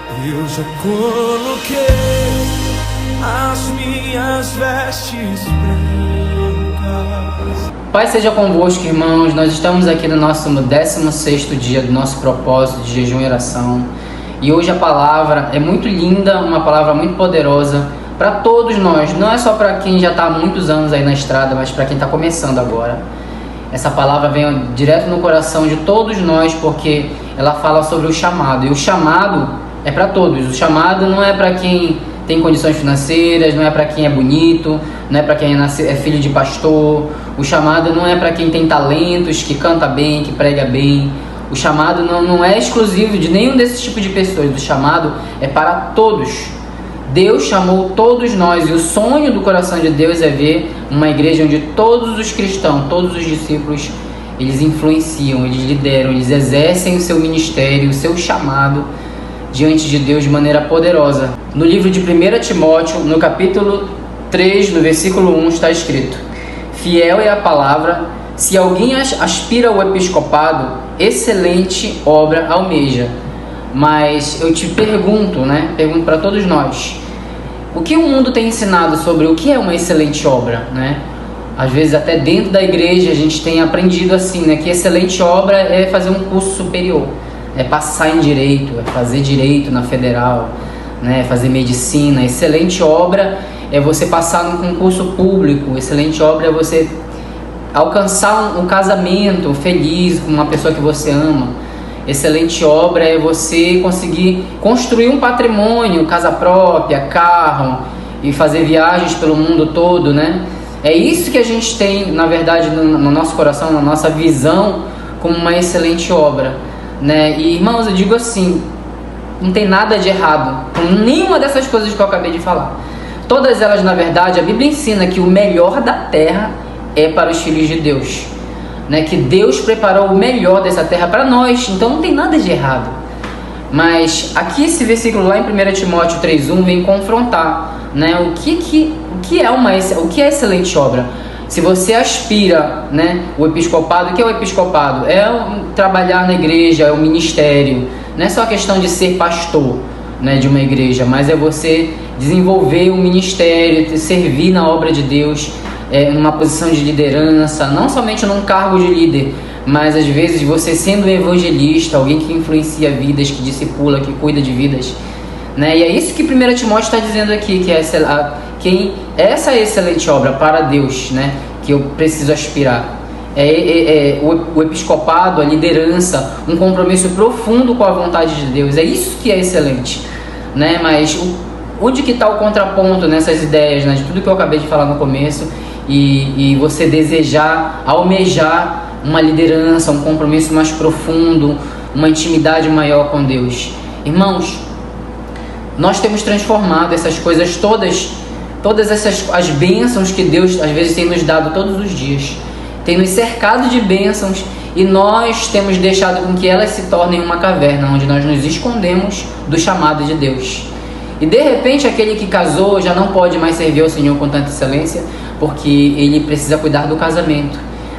Eu já coloquei as minhas vestes brancas. Pai seja convosco, irmãos. Nós estamos aqui no nosso 16º dia do nosso propósito de jejum e oração. E hoje a palavra é muito linda, uma palavra muito poderosa para todos nós. Não é só para quem já está há muitos anos aí na estrada, mas para quem está começando agora. Essa palavra vem direto no coração de todos nós, porque ela fala sobre o chamado. E o chamado é para todos. O chamado não é para quem tem condições financeiras, não é para quem é bonito, não é para quem é filho de pastor. O chamado não é para quem tem talentos, que canta bem, que prega bem. O chamado não é exclusivo de nenhum desses tipos de pessoas. O chamado é para todos. Deus chamou todos nós, e o sonho do coração de Deus é ver uma igreja onde todos os cristãos, todos os discípulos, eles influenciam, eles lideram, eles exercem o seu ministério, o seu chamado diante de Deus de maneira poderosa. No livro de 1 Timóteo, no capítulo 3, no versículo 1, está escrito: fiel é a palavra, se alguém aspira ao episcopado, excelente obra almeja. Mas eu te pergunto, pergunto para todos nós, o que o mundo tem ensinado sobre o que é uma excelente obra, Às vezes até dentro da igreja a gente tem aprendido assim, que excelente obra é fazer um curso superior, é passar em direito, é fazer direito na federal, fazer medicina. Excelente obra é você passar num concurso público. Excelente obra é você alcançar um casamento feliz com uma pessoa que você ama. Excelente obra é você conseguir construir um patrimônio, casa própria, carro, e fazer viagens pelo mundo todo, É isso que a gente tem, na verdade, no nosso coração, na nossa visão, como uma excelente obra, E, irmãos, eu digo assim, não tem nada de errado com nenhuma dessas coisas que eu acabei de falar. Todas elas, na verdade, a Bíblia ensina que o melhor da terra é para os filhos de Deus, que Deus preparou o melhor dessa terra para nós, então não tem nada de errado. Mas aqui esse versículo lá em 1 Timóteo 3:1 vem confrontar, o que é excelente obra. Se você aspira, o episcopado, o que é o episcopado? É trabalhar na igreja, é o ministério. Não é só a questão de ser pastor, de uma igreja, mas é você desenvolver um ministério, servir na obra de Deus, numa posição de liderança, não somente num cargo de líder, mas às vezes você sendo um evangelista, alguém que influencia vidas, que discipula, que cuida de vidas, E é isso que 1 Timóteo está dizendo aqui, que essa é a excelente obra para Deus, que eu preciso aspirar. O episcopado, a liderança, um compromisso profundo com a vontade de Deus. É isso que é excelente, Mas onde que está o contraponto nessas ideias, de tudo que eu acabei de falar no começo, e você desejar, almejar uma liderança, um compromisso mais profundo, uma intimidade maior com Deus? Irmãos, nós temos transformado essas coisas todas as bênçãos que Deus às vezes tem nos dado todos os dias, tem nos cercado de bênçãos, e nós temos deixado com que elas se tornem uma caverna, onde nós nos escondemos do chamado de Deus. E de repente aquele que casou já não pode mais servir ao Senhor com tanta excelência, porque ele precisa cuidar do casamento,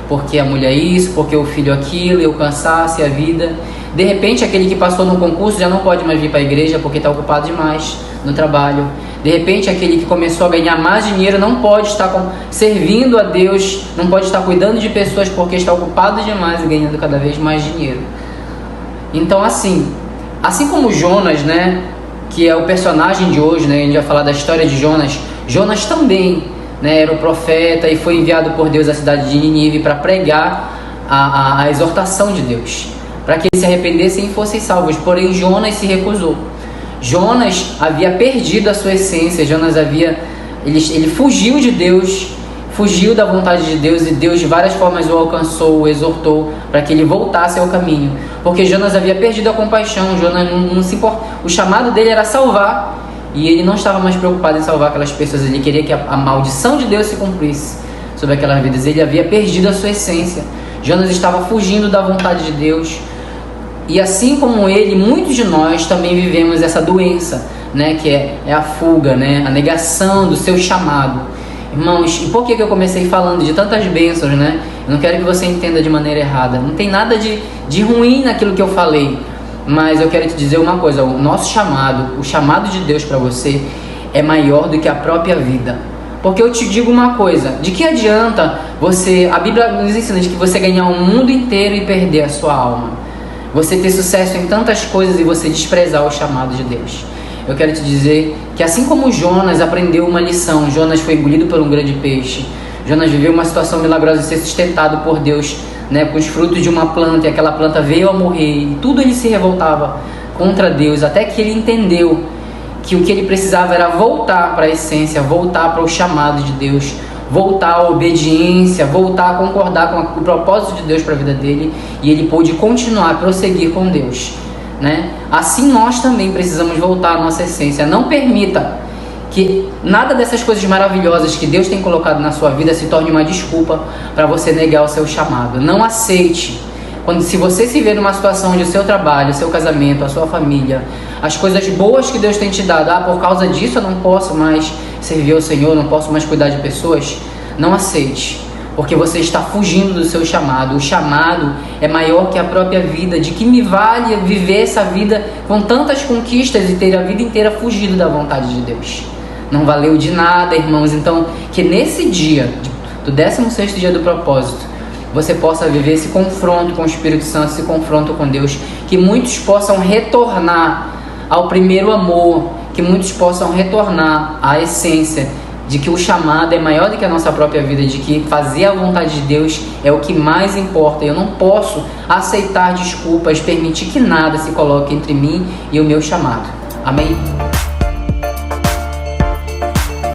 porque a mulher isso, porque o filho aquilo, e o cansaço e a vida. De repente aquele que passou no concurso já não pode mais vir para a igreja porque está ocupado demais no trabalho. De repente aquele que começou a ganhar mais dinheiro não pode estar servindo a Deus, não pode estar cuidando de pessoas porque está ocupado demais e ganhando cada vez mais dinheiro. Então assim como Jonas, que é o personagem de hoje, a gente vai falar da história de Jonas. Jonas também, era o profeta e foi enviado por Deus à cidade de Nínive para pregar a exortação de Deus, para que eles se arrependessem e fossem salvos. Porém Jonas se recusou. Jonas havia perdido a sua essência. Ele fugiu de Deus, fugiu da vontade de Deus, e Deus de várias formas o alcançou, o exortou para que ele voltasse ao caminho, porque Jonas havia perdido a compaixão. Jonas não se importa. O chamado dele era salvar, e ele não estava mais preocupado em salvar aquelas pessoas. Ele queria que a maldição de Deus se cumprisse sobre aquelas vidas. Ele havia perdido a sua essência. Jonas estava fugindo da vontade de Deus. E assim como ele, muitos de nós também vivemos essa doença, que é a fuga, a negação do seu chamado. Irmãos, e por que eu comecei falando de tantas bênçãos, Eu não quero que você entenda de maneira errada. Não tem nada de ruim naquilo que eu falei. Mas eu quero te dizer uma coisa, o nosso chamado, o chamado de Deus para você é maior do que a própria vida. Porque eu te digo uma coisa, de que adianta a Bíblia nos ensina de que você ganhar o mundo inteiro e perder a sua alma? Você ter sucesso em tantas coisas e você desprezar o chamado de Deus. Eu quero te dizer que assim como Jonas aprendeu uma lição, Jonas foi engolido por um grande peixe, Jonas viveu uma situação milagrosa de ser sustentado por Deus, com os frutos de uma planta, e aquela planta veio a morrer, e tudo ele se revoltava contra Deus, até que ele entendeu que o que ele precisava era voltar para a essência, voltar para o chamado de Deus, voltar à obediência, voltar a concordar com o propósito de Deus para a vida dele, e ele pôde continuar, prosseguir com Deus, Assim nós também precisamos voltar à nossa essência. Não permita que nada dessas coisas maravilhosas que Deus tem colocado na sua vida se torne uma desculpa para você negar o seu chamado. Não aceite. Se você se vê numa situação onde o seu trabalho, o seu casamento, a sua família, as coisas boas que Deus tem te dado, por causa disso eu não posso mais servir ao Senhor, não posso mais cuidar de pessoas, não aceite, porque você está fugindo do seu chamado. O chamado é maior que a própria vida. De que me vale viver essa vida com tantas conquistas e ter a vida inteira fugido da vontade de Deus? Não valeu de nada, irmãos. Então, que nesse dia, do 16º dia do propósito, você possa viver esse confronto com o Espírito Santo, esse confronto com Deus, que muitos possam retornar ao primeiro amor, que muitos possam retornar à essência de que o chamado é maior do que a nossa própria vida, de que fazer a vontade de Deus é o que mais importa. Eu não posso aceitar desculpas, permitir que nada se coloque entre mim e o meu chamado. Amém?